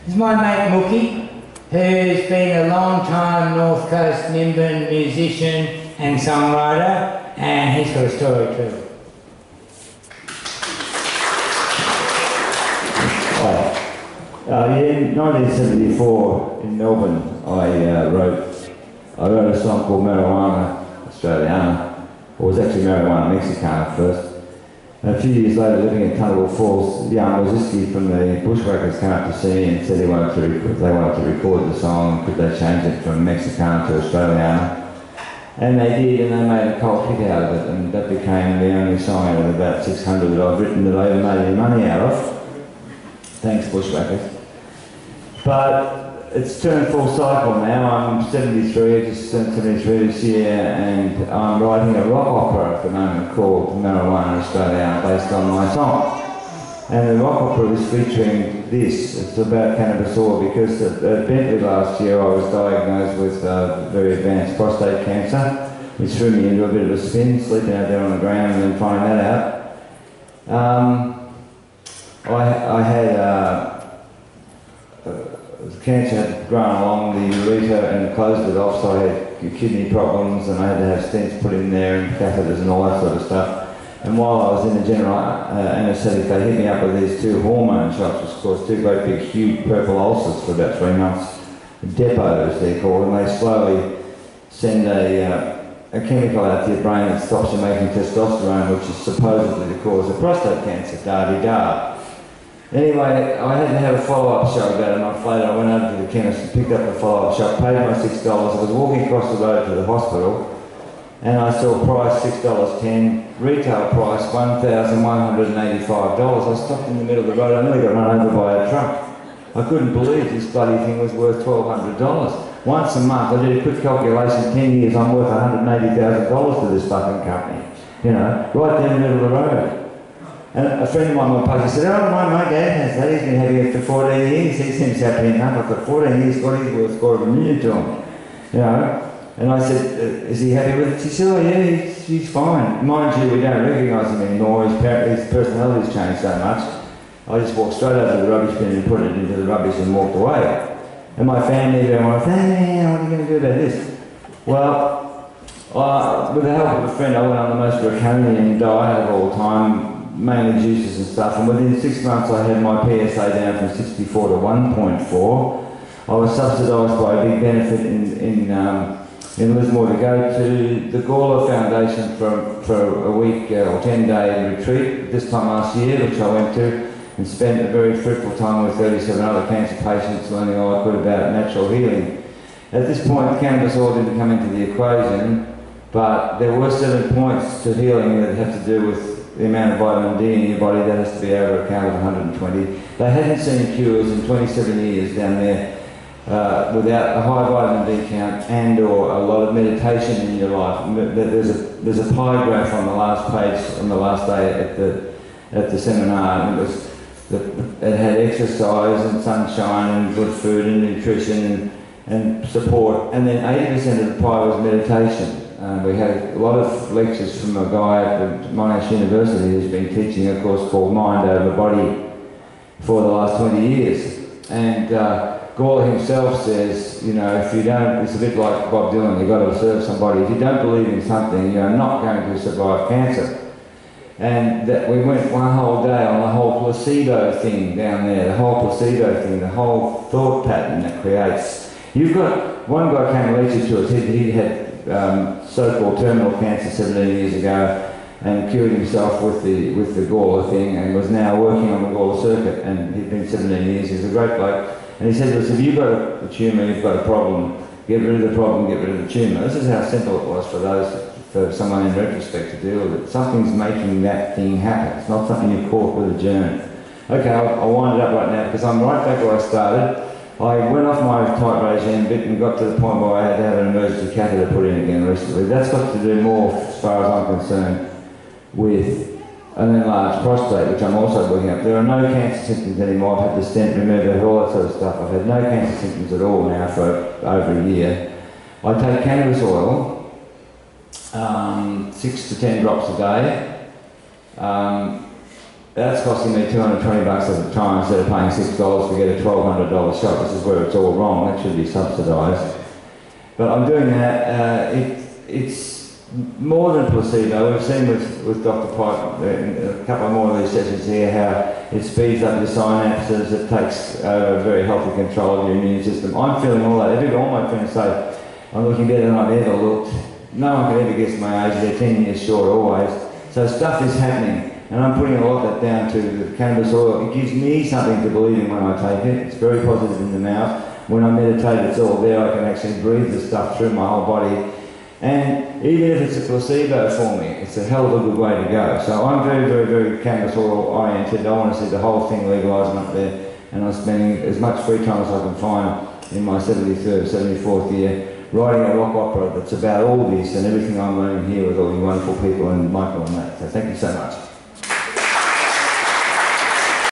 This is my mate Muki, who's been a long-time North Coast nimbin musician and songwriter, and he's got a story too. In 1974 in Melbourne, I wrote a song called Marijuana Australiana. It was actually Marijuana Mexicana first. And a few years later, living in Tunnel Falls, young Waziski from the Bushwhackers came up to see me and said they wanted to record the song, could they change it from Mexicana to Australiana. And they did, and they made a cult hit out of it, and that became the only song out of about 600 that I've written that I ever made any money out of. Thanks, Bushwhackers. But it's turned full cycle now. I'm 73, just turned 73 this year, and I'm writing a rock opera at the moment called Marijuana Australia, based on my song. And the rock opera is featuring this. It's about cannabis oil, because at Bentley last year I was diagnosed with very advanced prostate cancer, which threw me into a bit of a spin, sleeping out there on the ground and then finding that out. I had cancer had grown along the urethra and closed it off, so I had kidney problems and I had to have stents put in there and catheters and all that sort of stuff. And while I was in the general anaesthetic, they hit me up with these two hormone shots, which caused two great big huge purple ulcers for about 3 months. Depots, they're called, and they slowly send a chemical out to your brain that stops you making testosterone, which is supposedly the cause of prostate cancer, da-de-da. Anyway, I had to have a follow-up shot about a month later. I went over to the chemist and picked up the follow-up shot, paid my $6. I was walking across the road to the hospital and I saw price $6.10, retail price $1,185. I stopped in the middle of the road. I nearly got run over by a truck. I couldn't believe this bloody thing was worth $1,200. Once a month, I did a quick calculation, 10 years, I'm worth $180,000 to this fucking company. You know, right there in the middle of the road. And a friend of mine on my page said, oh, my dad has that, he's been having it for 14 years, he seems happy enough. I've got 14 years, got his worth $250,000 to him. You know? And I said, is he happy with it? She said, oh yeah, he's fine. Mind you, we don't recognise him anymore, his personality's changed so much. I just walked straight over to the rubbish bin and put it into the rubbish and walked away. And my family, they went, hey, what are you going to do about this? Well, with the help of a friend, I went on the most draconian diet of all time, mainly juices and stuff, and within 6 months I had my PSA down from 64 to 1.4. I was subsidised by a big benefit in Lismore to go to the Gawler Foundation for a week or 10-day retreat this time last year, which I went to, and spent a very fruitful time with 37 other cancer patients, learning all I could about natural healing. At this point, cannabis oil didn't come into the equation, but there were 7 points to healing that have to do with the amount of vitamin D in your body. That has to be over a count of 120. They hadn't seen cures in 27 years down there without a high vitamin D count and or a lot of meditation in your life. There's a pie graph on the last page on the last day at the seminar, and it had exercise and sunshine and good food and nutrition and support, and then 80% of the pie was meditation. We had a lot of lectures from a guy at Monash University who's been teaching a course called Mind Over Body for the last 20 years. And Gawler himself says, you know, if you don't, it's a bit like Bob Dylan, you've got to serve somebody. If you don't believe in something, you're not going to survive cancer. And that we went one whole day on the whole placebo thing down there, the whole placebo thing, the whole thought pattern that creates. You've got, one guy came and lectured to us, he had so-called terminal cancer 17 years ago and cured himself with the Gawler thing and was now working on the Gawler circuit, and he'd been 17 years, he's a great bloke. And he said to us, if you've got a tumour, you've got a problem, get rid of the problem, get rid of the tumour. This is how simple it was for someone in retrospect to deal with it. Something's making that thing happen. It's not something you caught with a germ. Okay, I'll wind it up right now because I'm right back where I started. I went off my tight regime bit and got to the point where I had to have an emergency catheter put in again recently. That's got to do more, as far as I'm concerned, with an enlarged prostate, which I'm also working up. There are no cancer symptoms anymore. I've had the stent removed, all that sort of stuff. I've had no cancer symptoms at all now for over a year. I take cannabis oil, 6 to 10 drops a day. That's costing me $220 at the time instead of paying $6 to get a $1,200 shot. This is where it's all wrong. That should be subsidised. But I'm doing that. It's more than placebo. We've seen with Dr. Pipe a couple of more of these sessions here how it speeds up your synapses, it takes a very healthy control of your immune system. I'm feeling all that. All my friends say I'm looking better than I've ever looked. No one can ever guess my age. They're 10 years short always. So stuff is happening. And I'm putting a lot of that down to the cannabis oil. It gives me something to believe in when I take it. It's very positive in the mouth. When I meditate, it's all there. I can actually breathe the stuff through my whole body. And even if it's a placebo for me, it's a hell of a good way to go. So I'm very, very, very cannabis oil oriented. I want to see the whole thing legalised up there. And I'm spending as much free time as I can find in my 73rd, 74th year writing a rock opera that's about all this and everything I'm learning here with all you wonderful people and Michael and that. So thank you so much.